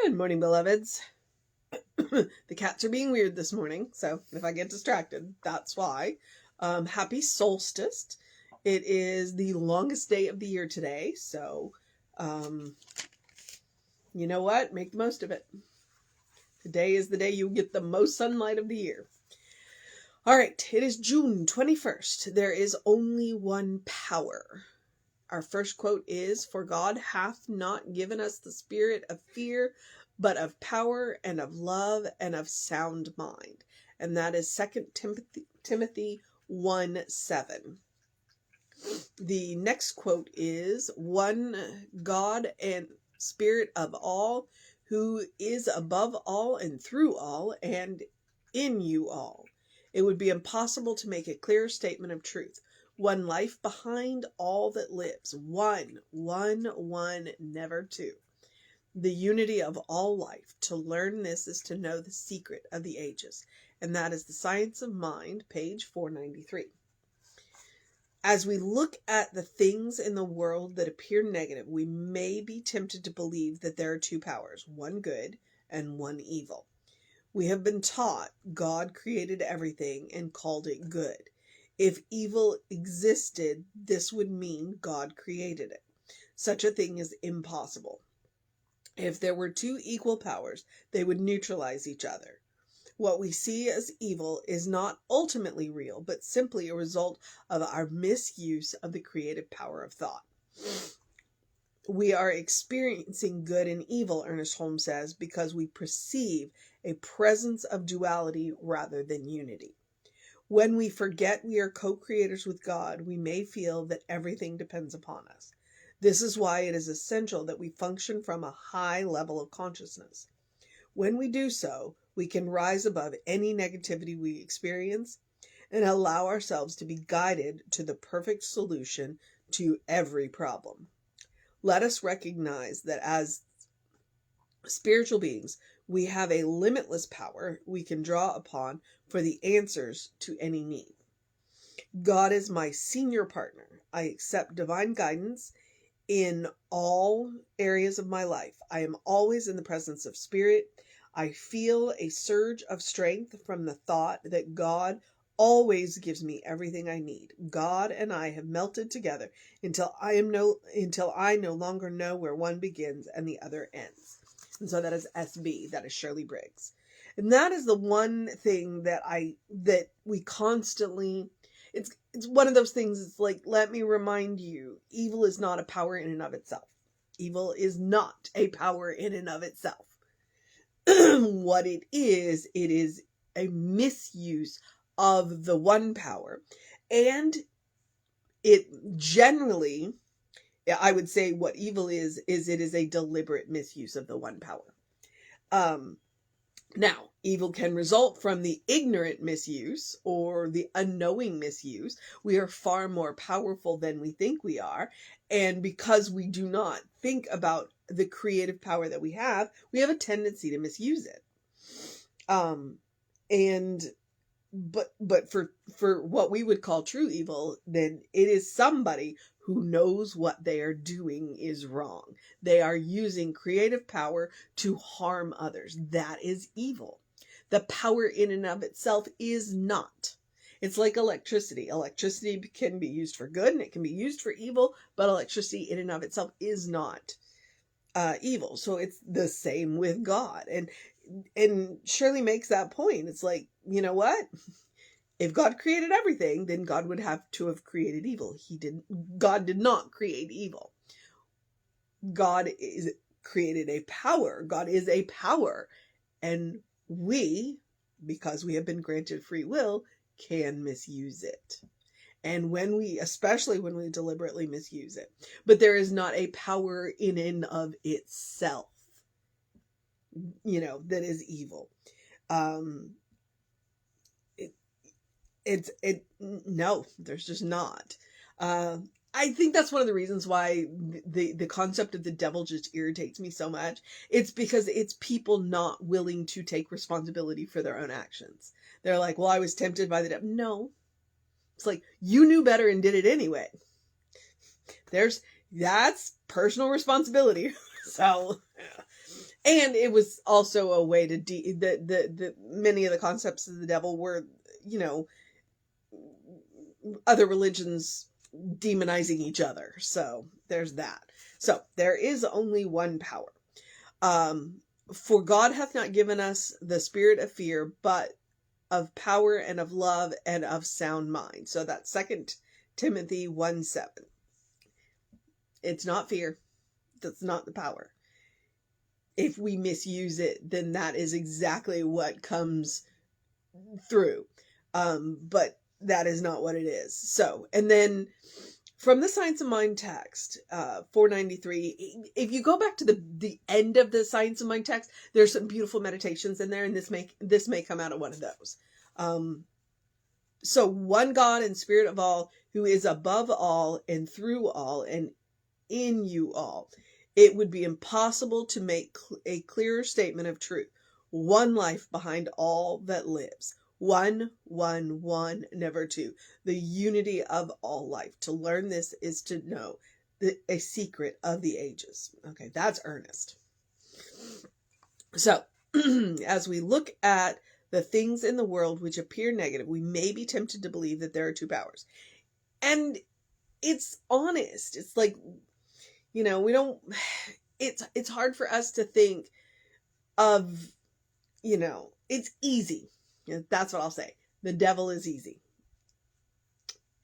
Good morning, beloveds. The cats are being weird this morning, so if I get distracted, that's why. Happy solstice. It is the longest day of the year today, so you know what? Make the most of it. Today is the day you get the most sunlight of the year. All right, it is June 21st. There is only one power. Our first quote is, "For God hath not given us the spirit of fear, but of power and of love and of sound mind." And that is 2 Timothy 1:7. The next quote is, "One God and Spirit of all, who is above all and through all and in you all." It would be impossible to make a clearer statement of truth. One life behind all that lives. One, never two. The unity of all life. To learn this is to know the secret of the ages. And that is The Science of Mind, page 493. As we look at the things in the world that appear negative, we may be tempted to believe that there are two powers, one good and one evil. We have been taught God created everything and called it good. If evil existed, this would mean God created it. Such a thing is impossible. If there were two equal powers, they would neutralize each other. What we see as evil is not ultimately real, but simply a result of our misuse of the creative power of thought. We are experiencing good and evil, Ernest Holmes says, because we perceive a presence of duality rather than unity. When we forget we are co-creators with God, we may feel that everything depends upon us. This is why it is essential that we function from a high level of consciousness. When we do so, we can rise above any negativity we experience and allow ourselves to be guided to the perfect solution to every problem. Let us recognize that as spiritual beings, we have a limitless power we can draw upon for the answers to any need. God is my senior partner. I accept divine guidance in all areas of my life. I am always in the presence of spirit. I feel a surge of strength from the thought that God always gives me everything I need. God and I have melted together until I no longer know where one begins and the other ends. And so that is SB, that is Shirley Briggs. And that is the one thing that we constantly, it's one of those things, it's like, let me remind you, evil is not a power in and of itself. Evil is not a power in and of itself. What it is a misuse of the one power. And it generally, I would say what evil is it is a deliberate misuse of the one power. Now, evil can result from the ignorant misuse or the unknowing misuse. We are far more powerful than we think we are. And because we do not think about the creative power that we have a tendency to misuse it. But for what we would call true evil, then it is somebody who knows what they are doing is wrong. They are using creative power to harm others. That is evil. The power in and of itself is not. It's like electricity. Electricity can be used for good and it can be used for evil, but electricity in and of itself is not evil. So it's the same with God. And Shirley makes that point. It's like, you know what? If God created everything, then God would have to have created evil. God did not create evil. God created a power. God is a power. And we, because we have been granted free will, can misuse it. And especially when we deliberately misuse it. But there is not a power in and of itself, that is evil. No, there's just not. I think that's one of the reasons why the concept of the devil just irritates me so much. It's because it's people not willing to take responsibility for their own actions. They're like, well, I was tempted by the devil. No. It's like, you knew better and did it anyway. That's personal responsibility. So, And it was also a way to the many of the concepts of the devil were, you know, other religions demonizing each other. So there's that. So there is only one power. For God hath not given us the spirit of fear, but of power and of love and of sound mind. So that's 2 Timothy 1:7. It's not fear. That's not the power. If we misuse it, then that is exactly what comes through. But that is not what it is. So, and then from the Science of Mind text, 493, if you go back to the end of the Science of Mind text, there's some beautiful meditations in there, and this may come out of one of those. So one God and Spirit of all, who is above all and through all and in you all. It would be impossible to make a clearer statement of truth. One life behind all that lives. One, never two. The unity of all life. To learn this is to know a secret of the ages. Okay, that's earnest. So, as we look at the things in the world which appear negative, we may be tempted to believe that there are two powers. And it's honest. It's like, you know, we don't, it's hard for us to think of, you know, it's easy. That's what I'll say. The devil is easy.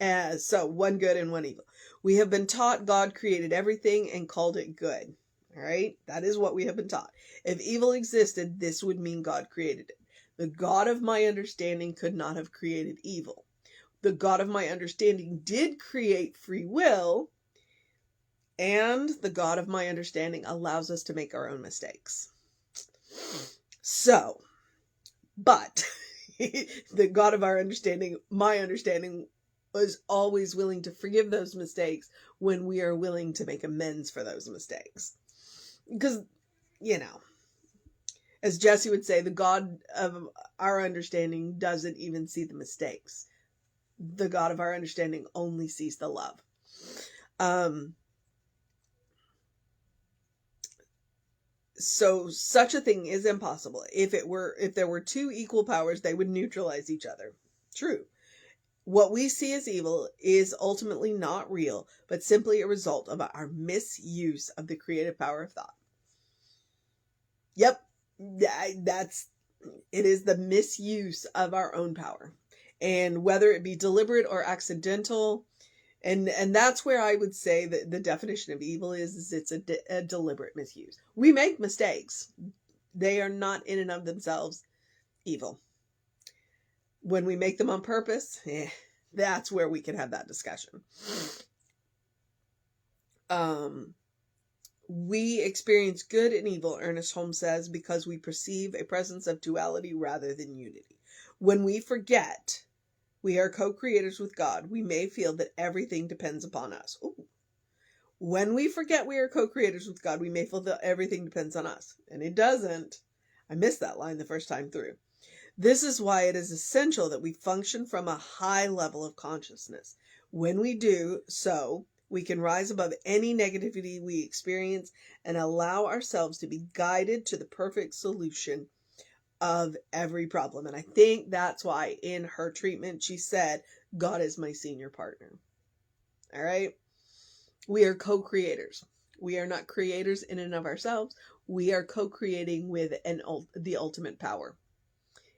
So one good and one evil. We have been taught God created everything and called it good. All right. That is what we have been taught. If evil existed, this would mean God created it. The God of my understanding could not have created evil. The God of my understanding did create free will. And the God of my understanding allows us to make our own mistakes. So, but the God of our understanding, my understanding, was always willing to forgive those mistakes when we are willing to make amends for those mistakes. Because, you know, as Jesse would say, the God of our understanding doesn't even see the mistakes. The God of our understanding only sees the love. So such a thing is impossible. If there were two equal powers, they would neutralize each other. True. What we see as evil is ultimately not real, but simply a result of our misuse of the creative power of thought. Yep. It is the misuse of our own power. And whether it be deliberate or accidental, and that's where I would say that the definition of evil is it's a deliberate misuse. We make mistakes. They are not in and of themselves evil. When we make them on purpose, that's where we can have that discussion. We experience good and evil, Ernest Holmes says, because we perceive a presence of duality rather than unity. When we forget we are co-creators with God, we may feel that everything depends upon us. Ooh. When we forget we are co-creators with God, we may feel that everything depends on us. And it doesn't. I missed that line the first time through. This is why it is essential that we function from a high level of consciousness. When we do so, we can rise above any negativity we experience and allow ourselves to be guided to the perfect solution of every problem. And I think that's why in her treatment she said, God is my senior partner. All right? We are co-creators. We are not creators in and of ourselves. We are co-creating with the ultimate power.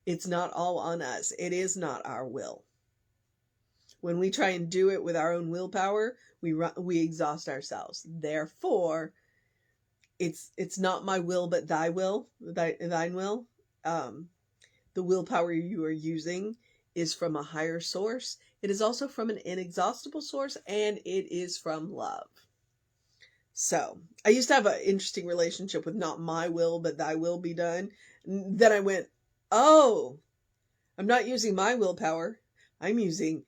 It's not all on us. It is not our will. When we try and do it with our own willpower, we exhaust ourselves. Therefore, it's not my will, but thine will. The willpower you are using is from a higher source. It is also from an inexhaustible source, and it is from love. So, I used to have an interesting relationship with not my will, but thy will be done. And then I went, oh, I'm not using my willpower. I'm using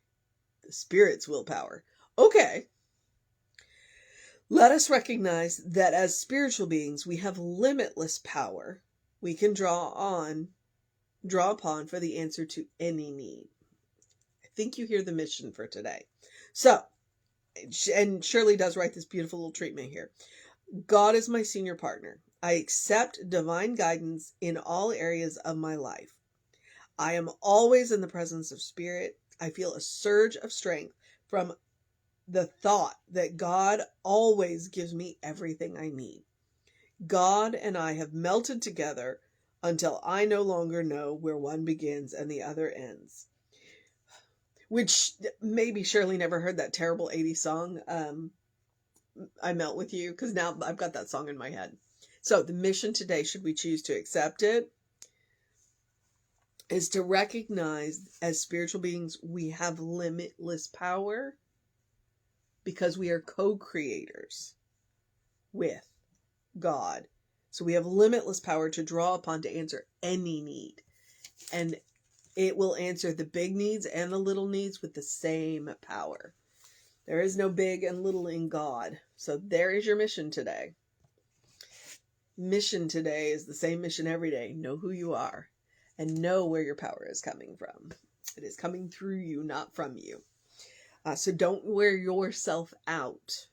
the Spirit's willpower. Okay. Let us recognize that as spiritual beings, we have limitless power we can draw upon for the answer to any need. I think you hear the mission for today. So, and Shirley does write this beautiful little treatment here. God is my senior partner. I accept divine guidance in all areas of my life. I am always in the presence of spirit. I feel a surge of strength from the thought that God always gives me everything I need. God and I have melted together until I no longer know where one begins and the other ends. Which maybe Shirley never heard that terrible 80s song, I Melt With You, because now I've got that song in my head. So the mission today, should we choose to accept it, is to recognize as spiritual beings we have limitless power because we are co-creators with God. So we have limitless power to draw upon to answer any need. And it will answer the big needs and the little needs with the same power. There is no big and little in God. So there is your mission today. Mission today is the same mission every day. Know who you are and know where your power is coming from. It is coming through you, not from you. So don't wear yourself out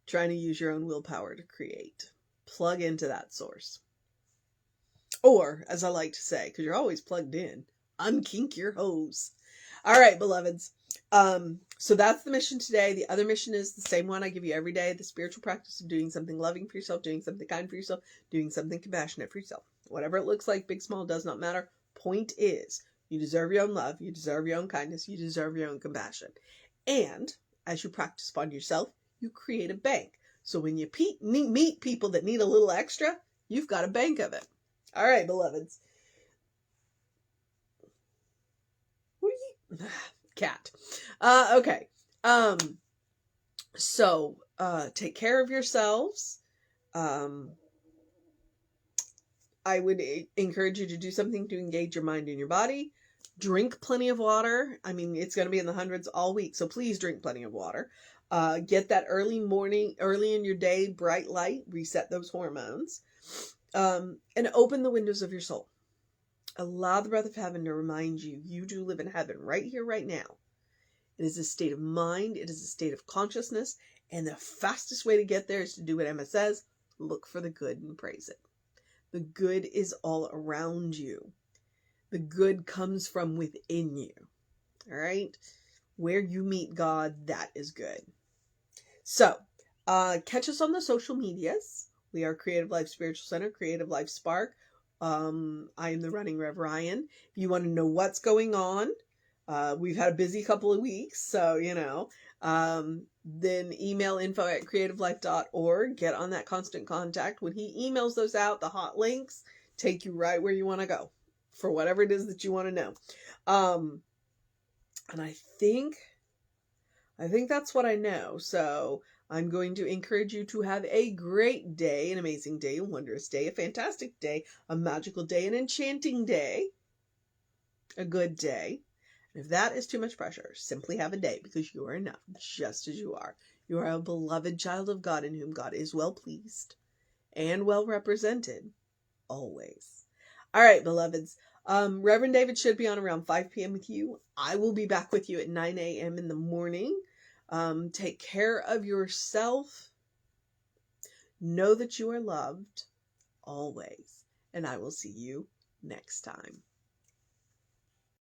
trying to use your own willpower to create. Plug into that source. Or, as I like to say, because you're always plugged in, unkink your hose. All right, beloveds. So that's the mission today. The other mission is the same one I give you every day. The spiritual practice of doing something loving for yourself, doing something kind for yourself, doing something compassionate for yourself. Whatever it looks like, big, small, does not matter. Point is, you deserve your own love. You deserve your own kindness. You deserve your own compassion. And as you practice upon yourself, you create a bank. So when you meet people that need a little extra, you've got a bank of it. All right, beloveds. What are you... Cat. Okay. So, take care of yourselves. I would encourage you to do something to engage your mind and your body. Drink plenty of water. I mean, it's going to be in the hundreds all week, so please drink plenty of water. Get that early in your day, bright light, reset those hormones. And open the windows of your soul. Allow the breath of heaven to remind you, you do live in heaven right here, right now. It is a state of mind. It is a state of consciousness. And the fastest way to get there is to do what Emma says. Look for the good and praise it. The good is all around you. The good comes from within you. All right? Where you meet God, that is good. So, catch us on the social medias. We are Creative Life Spiritual Center, Creative Life Spark. I am the running Rev Ryan. If you want to know what's going on, we've had a busy couple of weeks, so, then email info@creativelife.org. Get on that constant contact. When he emails those out, the hot links take you right where you want to go for whatever it is that you want to know. And I think that's what I know. So I'm going to encourage you to have a great day, an amazing day, a wondrous day, a fantastic day, a magical day, an enchanting day, a good day. And if that is too much pressure, simply have a day, because you are enough just as you are. You are a beloved child of God in whom God is well pleased and well represented always. All right, beloveds. Reverend David should be on around 5 p.m. with you. I will be back with you at 9 a.m. in the morning. Take care of yourself. Know that you are loved always. And I will see you next time.